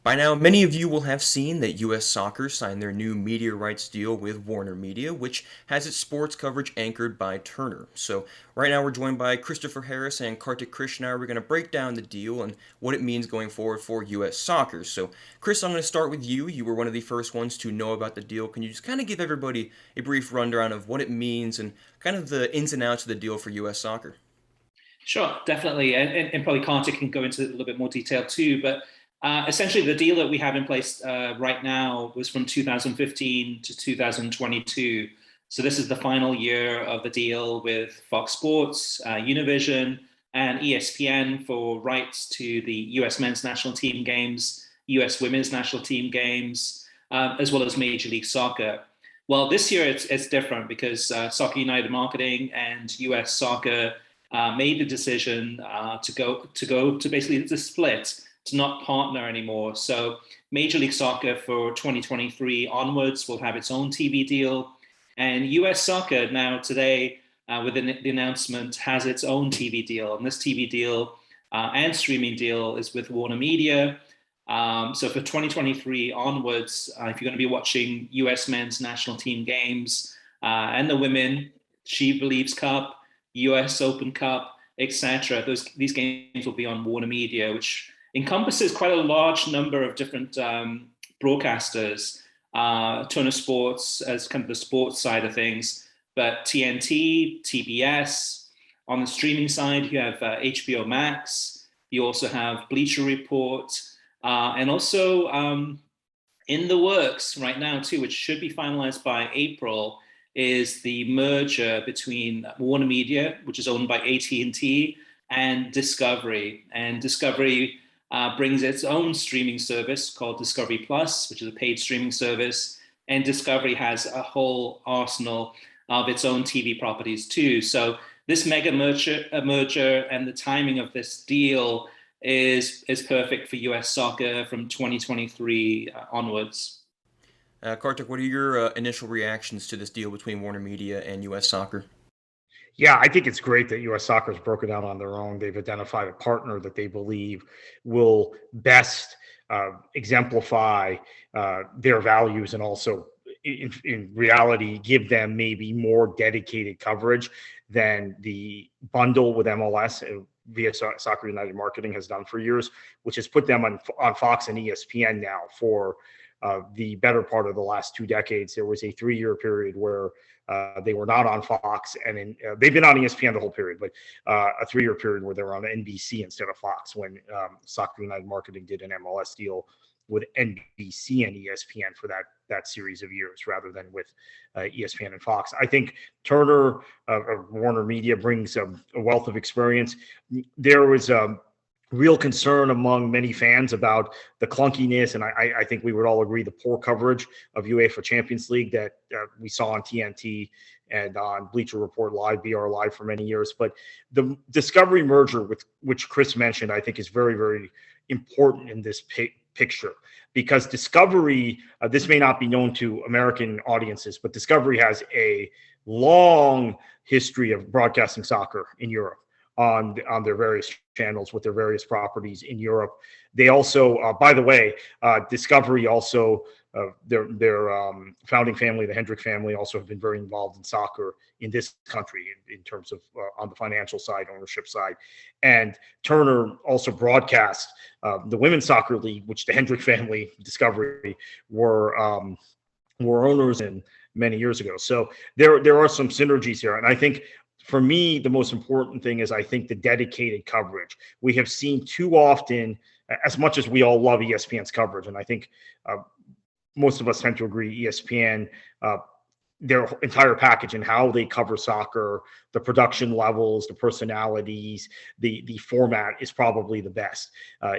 By now, many of you will have seen that US Soccer signed their new media rights deal with WarnerMedia, which has its sports coverage anchored by Turner. So, right now we're joined by Christopher Harris and Kartik Krishnaiyer. We're going to break down the deal and what it means going forward for US Soccer. So, Chris, I'm going to start with you. You were one of the first ones to know about the deal. Can you just kind of give everybody a brief rundown of what it means and kind of the ins and outs of the deal for US Soccer? Sure, definitely. And probably Kartik can go into a little bit more detail too. But essentially, the deal that we have in place right now was from 2015 to 2022. So this is the final year of the deal with Fox Sports, Univision, and ESPN for rights to the US men's national team games, US women's national team games, as well as Major League Soccer. Well, this year it's different because Soccer United Marketing and US Soccer made the decision to basically to split, to not partner anymore. So Major League Soccer for 2023 onwards will have its own TV deal, and US Soccer now today with the announcement has its own TV deal, and this TV deal and streaming deal is with WarnerMedia. So for 2023 onwards, if you're going to be watching US men's national team games and the women She Believes Cup, US Open Cup, etc. These games will be on WarnerMedia, which encompasses quite a large number of different broadcasters. Turner Sports as kind of the sports side of things, but TNT, TBS. On the streaming side, you have HBO Max. You also have Bleacher Report, and also in the works right now too, which should be finalized by April, is the merger between WarnerMedia, which is owned by AT&T, and Discovery. And Discovery brings its own streaming service called Discovery Plus, which is a paid streaming service. And Discovery has a whole arsenal of its own TV properties too. So this mega merger and the timing of this deal is perfect for US Soccer from 2023 onwards. Kartik, what are your initial reactions to this deal between WarnerMedia and US Soccer? Yeah, I think it's great that U.S. Soccer's broken out on their own. They've identified a partner that they believe will best exemplify their values and also, in reality, give them maybe more dedicated coverage than the bundle with MLS via Soccer United Marketing has done for years, which has put them on Fox and ESPN now for the better part of the last 2 decades. There was a 3-year period where they were not on Fox, and they've been on ESPN the whole period, but a 3-year period where they were on NBC instead of Fox when Soccer United Marketing did an MLS deal with NBC and ESPN for that series of years rather than with ESPN and Fox. I think Turner or WarnerMedia brings a wealth of experience. There was real concern among many fans about the clunkiness, and I think we would all agree the poor coverage of UEFA Champions League that we saw on TNT and on Bleacher Report Live, BR Live for many years. But the Discovery merger, with which Chris mentioned, I think is very, very important in this picture, because Discovery, this may not be known to American audiences, but Discovery has a long history of broadcasting soccer in Europe on their various channels with their various properties in Europe. They also, by the way, Discovery also, their founding family, the Hendrick family, also have been very involved in soccer in this country in terms of on the financial side, ownership side. And Turner also broadcast the Women's Soccer League, which the Hendrick family, Discovery, were owners in many years ago. So there are some synergies here. And I think for me, the most important thing is I think the dedicated coverage. We have seen too often, as much as we all love ESPN's coverage, and I think most of us tend to agree, ESPN, their entire package and how they cover soccer, the production levels, the personalities, the format is probably the best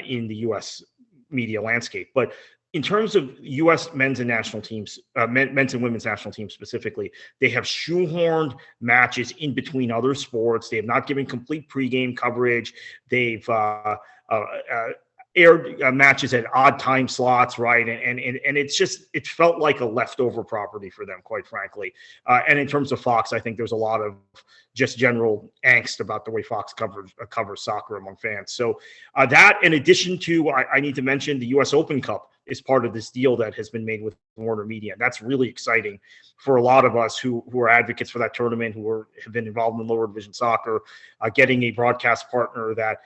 in the U.S. media landscape. But in terms of U.S. men's and national teams, men's and women's national teams specifically, they have shoehorned matches in between other sports. They have not given complete pregame coverage. They've aired matches at odd time slots, right? And it felt like a leftover property for them, quite frankly. And in terms of Fox, I think there's a lot of just general angst about the way Fox covers soccer among fans. So that, in addition to, I need to mention the U.S. Open Cup is part of this deal that has been made with WarnerMedia. That's really exciting for a lot of us who are advocates for that tournament, have been involved in lower division soccer, getting a broadcast partner that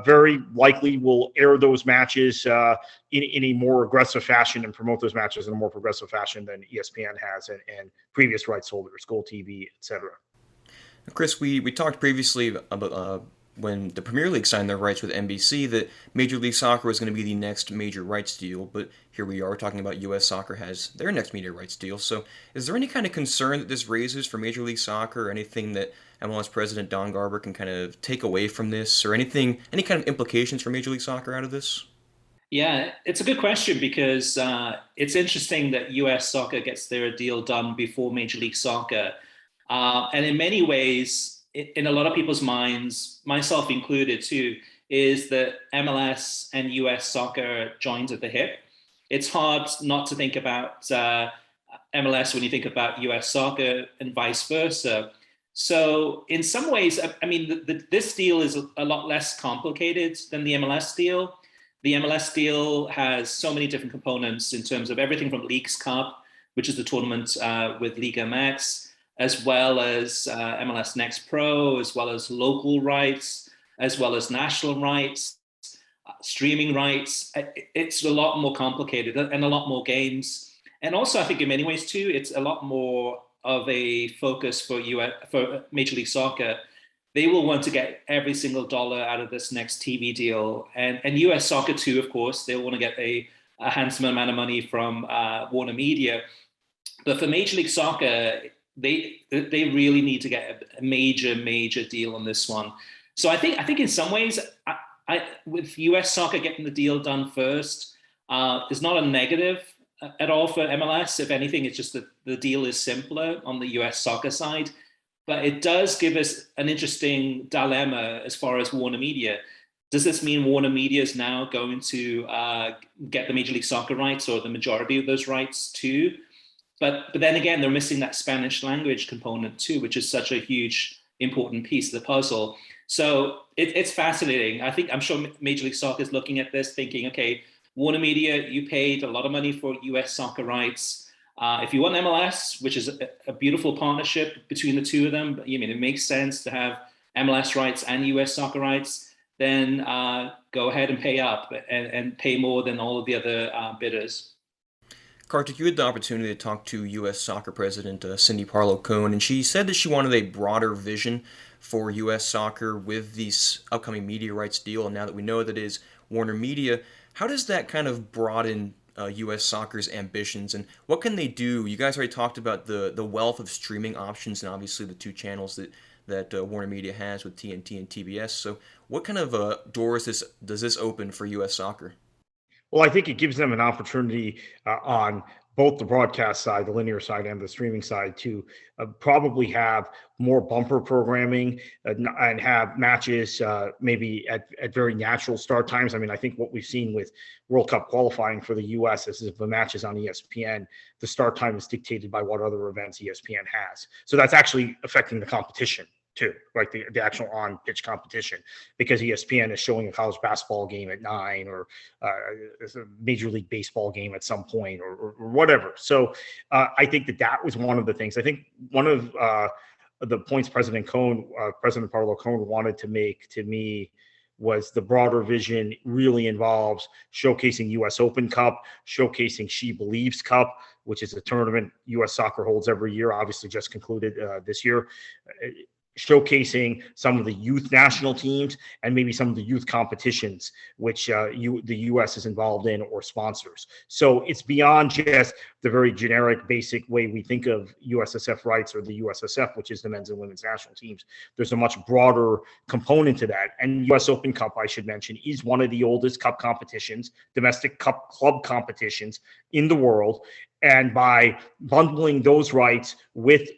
very likely will air those matches in a more aggressive fashion and promote those matches in a more progressive fashion than ESPN has and previous rights holders, Gold TV, et cetera. Chris, we talked previously about when the Premier League signed their rights with NBC that Major League Soccer was going to be the next major rights deal, but here we are talking about U.S. Soccer has their next media rights deal. So is there any kind of concern that this raises for Major League Soccer, or anything that MLS President Don Garber can kind of take away from this, or any kind of implications for Major League Soccer out of this? Yeah, it's a good question because it's interesting that US Soccer gets their deal done before Major League Soccer. And in many ways, in a lot of people's minds, myself included too, is that MLS and US Soccer joined at the hip. It's hard not to think about MLS when you think about US Soccer and vice versa. So in some ways, I mean, this deal is a lot less complicated than the MLS deal. The MLS deal has so many different components in terms of everything from Leagues Cup, which is the tournament with Liga MX, as well as MLS Next Pro, as well as local rights, as well as national rights, streaming rights. It's a lot more complicated and a lot more games. And also, I think in many ways too, it's a lot more of a focus for Major League Soccer. They will want to get every single dollar out of this next TV deal. And US Soccer too, of course, they'll want to get a handsome amount of money from WarnerMedia. But for Major League Soccer, they really need to get a major deal on this one. So I think in some ways, with US Soccer getting the deal done first, is not a negative at all for MLS. If anything, it's just that the deal is simpler on the US Soccer side. But it does give us an interesting dilemma as far as WarnerMedia. Does this mean WarnerMedia is now going to get the Major League Soccer rights, or the majority of those rights too? But then again, they're missing that Spanish language component too, which is such a huge, important piece of the puzzle. So it's fascinating. I'm sure Major League Soccer is looking at this thinking, okay, WarnerMedia, you paid a lot of money for US Soccer rights. If you want MLS, which is a beautiful partnership between the two of them, I mean, it makes sense to have MLS rights and US Soccer rights, then go ahead and pay up and pay more than all of the other bidders. Kartik, you had the opportunity to talk to U.S. Soccer President Cindy Parlow-Cone, and she said that she wanted a broader vision for U.S. Soccer with this upcoming media rights deal, and now that we know that it is WarnerMedia, how does that kind of broaden U.S. Soccer's ambitions, and what can they do? You guys already talked about the wealth of streaming options, and obviously the two channels that WarnerMedia has with TNT and TBS. So what kind of doors does this open for U.S. Soccer? Well, I think it gives them an opportunity on both the broadcast side, the linear side, and the streaming side to probably have more bumper programming and have matches maybe at very natural start times. I mean, I think what we've seen with World Cup qualifying for the U.S. is if the match is on ESPN, the start time is dictated by what other events ESPN has. So that's actually affecting the competition too, like the actual on-pitch competition, because ESPN is showing a college basketball game at 9 or a Major League Baseball game at some point or whatever. So I think that was one of the things. I think one of the points President Parlow-Cone wanted to make to me was the broader vision really involves showcasing U.S. Open Cup, showcasing She Believes Cup, which is a tournament U.S. Soccer holds every year, obviously just concluded this year. Showcasing some of the youth national teams and maybe some of the youth competitions which the U.S. is involved in or sponsors. So it's beyond just the very generic, basic way we think of USSF rights or the USSF, which is the men's and women's national teams. There's a much broader component to that. And U.S. Open Cup, I should mention, is one of the oldest cup competitions, domestic cup club competitions in the world. And by bundling those rights with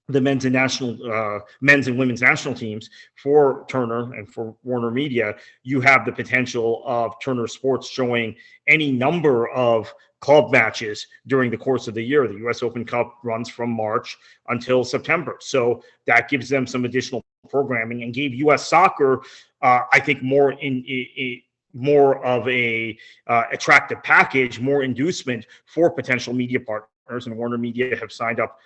the men's and women's national teams for Turner and for WarnerMedia, you have the potential of Turner Sports showing any number of club matches during the course of the year. The U.S. Open Cup runs from March until September, so that gives them some additional programming and gave U.S. Soccer, I think, more of a attractive package, more inducement for potential media partners, and WarnerMedia have signed up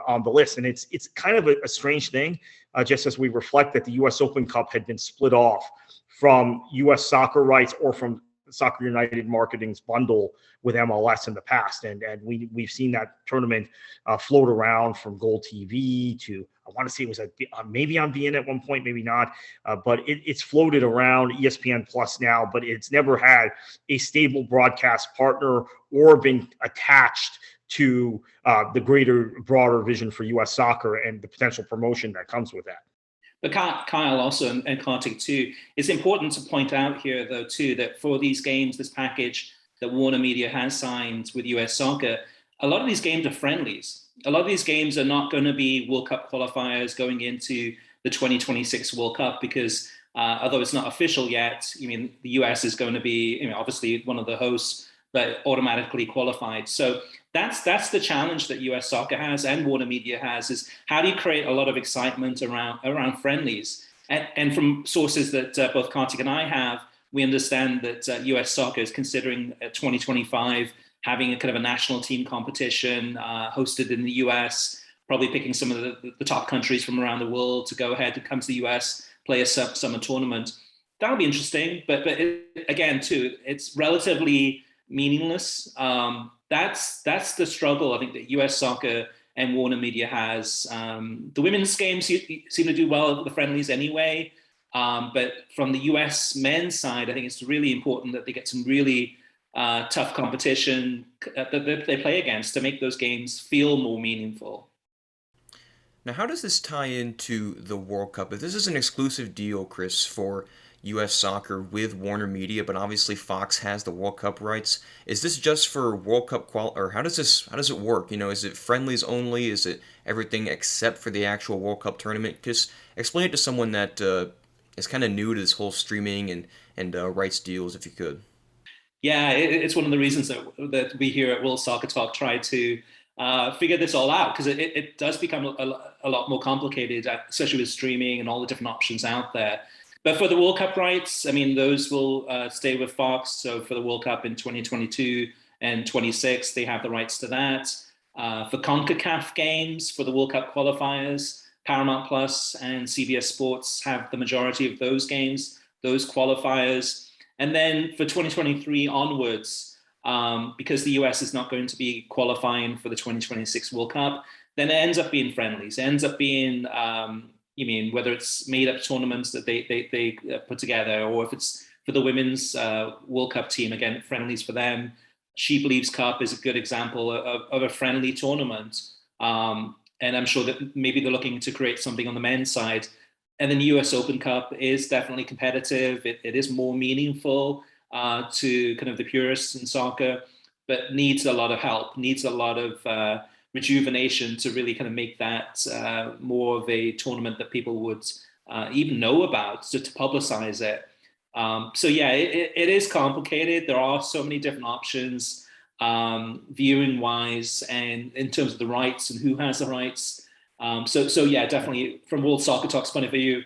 on the list. And it's kind of a strange thing, just as we reflect that the U.S. Open Cup had been split off from U.S. Soccer rights or from Soccer United Marketing's bundle with MLS in the past. And we've seen that tournament float around from Gold TV to, I want to say it was maybe on beIN at one point, maybe not, but it's floated around ESPN Plus now, but it's never had a stable broadcast partner or been attached to the greater, broader vision for U.S. soccer and the potential promotion that comes with that. But Kyle also, and Kartik too, it's important to point out here, though, too, that for these games, this package that WarnerMedia has signed with US Soccer, a lot of these games are friendlies. A lot of these games are not going to be World Cup qualifiers going into the 2026 World Cup because although it's not official yet, I mean, the US is going to be, obviously one of the hosts, but automatically qualified. So that's the challenge that US Soccer has and WarnerMedia has, is how do you create a lot of excitement around friendlies? And from sources that both Kartik and I have, we understand that US Soccer is considering 2025 having a kind of a national team competition hosted in the US, probably picking some of the top countries from around the world to go ahead and come to the US, play a summer tournament. That'll be interesting, but again, too, it's relatively meaningless. That's the struggle I think that US Soccer and WarnerMedia has. The women's games seem to do well at the friendlies anyway, but from the US men's side, I think it's really important that they get some really tough competition that they play against to make those games feel more meaningful. Now, how does this tie into the World Cup? If this is an exclusive deal, Chris, for U.S. Soccer with WarnerMedia, but obviously Fox has the World Cup rights, is this just for World Cup or how does it work? Is it friendlies only? Is it everything except for the actual World Cup tournament? Just explain it to someone that is kind of new to this whole streaming and rights deals, if you could. Yeah, it's one of the reasons that we here at World Soccer Talk try to figure this all out, because it does become a lot more complicated, especially with streaming and all the different options out there. But for the World Cup rights, I mean, those will stay with Fox. So for the World Cup in 2022 and 26, they have the rights to that. For CONCACAF games, for the World Cup qualifiers, Paramount Plus and CBS Sports have the majority of those games, those qualifiers. And then for 2023 onwards, because the US is not going to be qualifying for the 2026 World Cup, then it ends up being friendlies. It ends up being, whether it's made-up tournaments that they put together, or if it's for the women's World Cup team, again, friendlies for them. She Believes Cup is a good example of a friendly tournament. And I'm sure that maybe they're looking to create something on the men's side. And then the US Open Cup is definitely competitive. It is more meaningful to kind of the purists in soccer, but needs a lot of help, needs a lot of rejuvenation to really kind of make that more of a tournament that people would even know about, to publicize it. So yeah, it is complicated. There are so many different options, viewing wise, and in terms of the rights and who has the rights. So yeah, definitely from World Soccer Talk's point of view,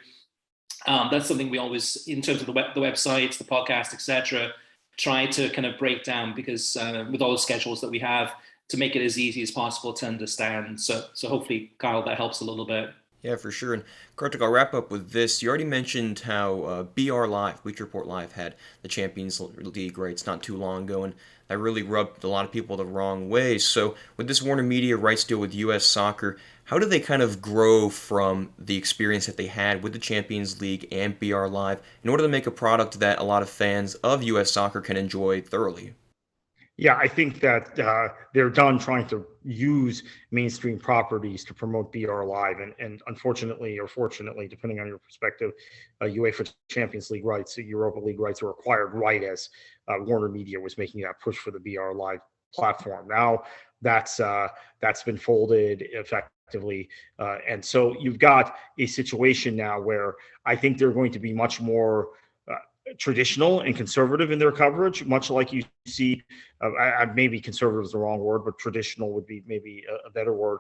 that's something we always, in terms of the websites, the podcast, etc., try to kind of break down, because with all the schedules that we have, to make it as easy as possible to understand. So hopefully, Kyle, that helps a little bit. Yeah, for sure. And Kartik, I'll wrap up with this. You already mentioned how BR Live, Bleacher Report Live, had the Champions League rights not too long ago, and that really rubbed a lot of people the wrong way. So with this WarnerMedia rights deal with U.S. Soccer, how do they kind of grow from the experience that they had with the Champions League and BR Live in order to make a product that a lot of fans of U.S. Soccer can enjoy thoroughly? Yeah, I think that they're done trying to use mainstream properties to promote BR Live, and unfortunately or fortunately, depending on your perspective, UEFA Champions League rights, Europa League rights were acquired right as WarnerMedia was making that push for the BR Live platform. Now that's been folded. In fact, effectively. And so you've got a situation now where I think they're going to be much more traditional and conservative in their coverage, much like you see, maybe conservative is the wrong word, but traditional would be maybe a better word.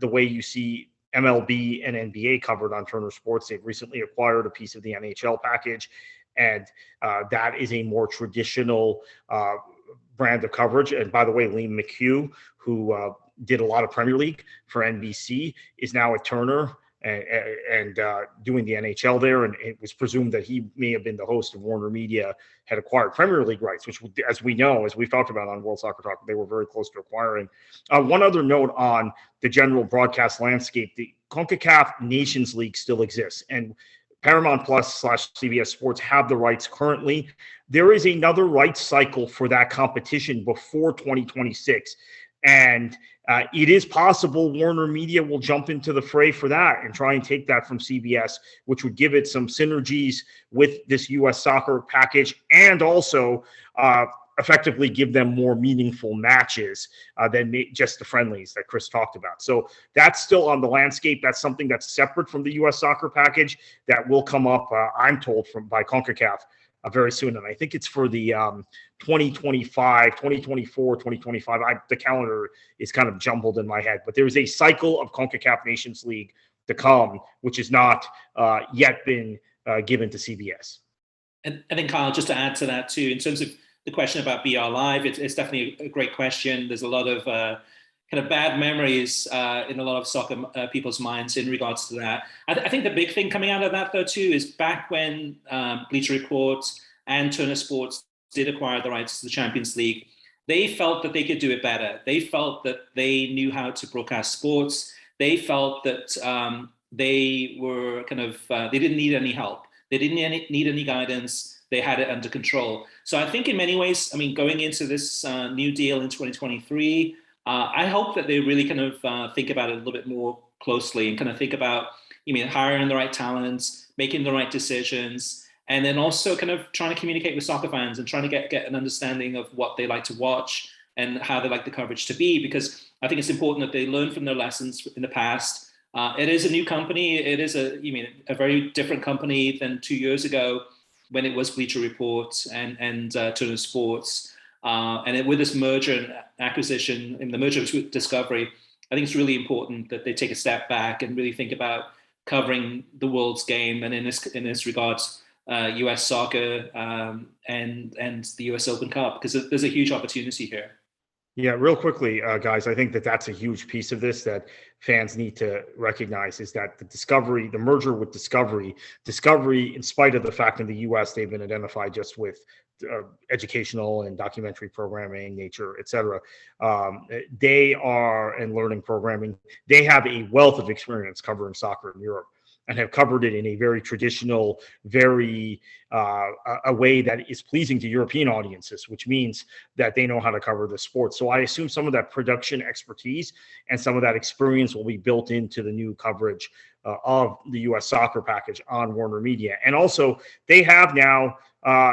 The way you see MLB and NBA covered on Turner Sports. They've recently acquired a piece of the NHL package, and that is a more traditional brand of coverage. And by the way, Liam McHugh, who did a lot of Premier League for NBC, is now at Turner and doing the NHL there. And it was presumed that he may have been the host of WarnerMedia, had acquired Premier League rights, which, as we know, as we've talked about on World Soccer Talk, they were very close to acquiring. One other note on the general broadcast landscape: the CONCACAF Nations League still exists, and Paramount Plus / CBS Sports have the rights currently. There is another rights cycle for that competition before 2026. And it is possible WarnerMedia will jump into the fray for that and try and take that from CBS, which would give it some synergies with this U.S. soccer package, and also effectively give them more meaningful matches than just the friendlies that Chris talked about. So that's still on the landscape. That's something that's separate from the U.S. soccer package that will come up, I'm told, by CONCACAF very soon. And I think it's for the 2025, 2024, 2025. The calendar is kind of jumbled in my head, but there's a cycle of CONCACAF Nations League to come, which has not yet been given to CBS. And then, Kyle, just to add to that too, in terms of the question about BR Live, it's definitely a great question. There's a lot of kind of bad memories in a lot of soccer people's minds in regards to that. I think the big thing coming out of that, though, too, is back when Bleacher Report and Turner Sports did acquire the rights to the Champions League, they felt that they could do it better. They felt that they knew how to broadcast sports. They felt that they were kind of, they didn't need any help. They didn't need any guidance. They had it under control. So I think in many ways, I mean, going into this new deal in 2023, I hope that they really kind of think about it a little bit more closely and kind of think about, hiring the right talents, making the right decisions, and then also kind of trying to communicate with soccer fans and trying to get an understanding of what they like to watch and how they like the coverage to be, because I think it's important that they learn from their lessons in the past. It is a new company. It is a very different company than 2 years ago when it was Bleacher Report and Turner Sports. And with this merger and acquisition, and the merger with Discovery, I think it's really important that they take a step back and really think about covering the world's game, and in this regards, U.S. soccer and the U.S. Open Cup, because there's a huge opportunity here. Yeah, real quickly, guys, I think that's a huge piece of this that fans need to recognize, is that the merger with Discovery, in spite of the fact in the U.S. they've been identified just with educational and documentary programming, nature, etc. And learning programming. They have a wealth of experience covering soccer in Europe, and have covered it in a very traditional, very a way that is pleasing to European audiences, which means that they know how to cover the sport. So I assume some of that production expertise and some of that experience will be built into the new coverage of the U.S. soccer package on WarnerMedia. And also, they have now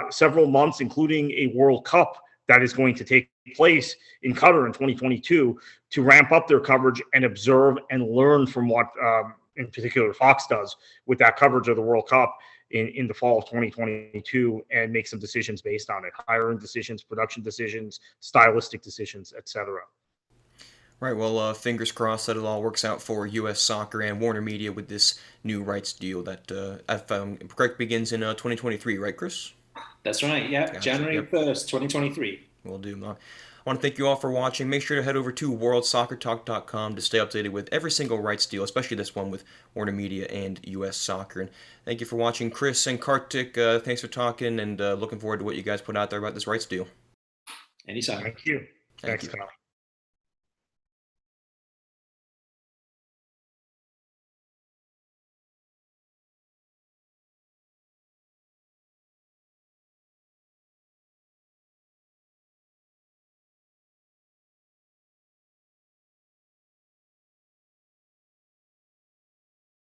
several months, including a World Cup that is going to take place in Qatar in 2022, to ramp up their coverage and observe and learn from what in particular Fox does with that coverage of the World Cup in the fall of 2022, and make some decisions based on it: hiring decisions, production decisions, stylistic decisions, etc. Right. Well, fingers crossed that it all works out for U.S. Soccer and WarnerMedia with this new rights deal that, if I'm correct, begins in 2023. Right, Chris? That's right. Yeah, gotcha. January 1st, 2023. Will do. I want to thank you all for watching. Make sure to head over to worldsoccertalk.com to stay updated with every single rights deal, especially this one with WarnerMedia and U.S. Soccer. And thank you for watching. Chris and Kartik, thanks for talking, and looking forward to what you guys put out there about this rights deal. Anytime. Thank you. Thank Thanks, you. Kyle.